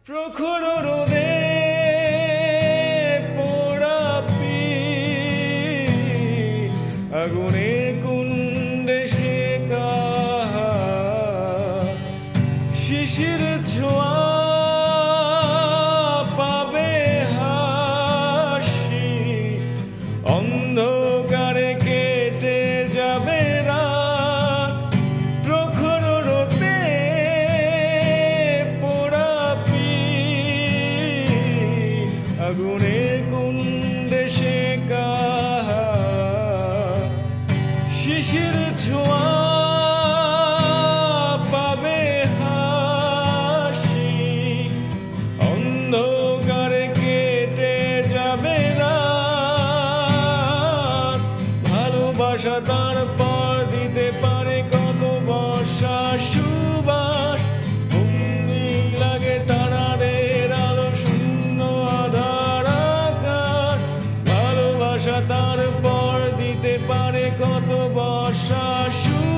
প্রখর রোদে পোড়া পিঠ, আগুনের কুণ্ডে সেকা শিশির ছোঁয়া পাবে হাসি, অন্ধকারে কেটে যাবে রাত। প্রখর রোদে পোড়া পিঠ, আগুনের কুণ্ডে সেকা শিশির ছোঁয়া পাবে হাসি, অন্ধকারে কেটে যাবে রাত। ভালোবাসা তার পর দিতে পারে কত বর্ষা সুবাস, বন্দি লাগে তারাদের আলো শূন্য আধার আকাশ। ভালোবাসা তার পর দিতে পারে কত বর্ষা সুবাস।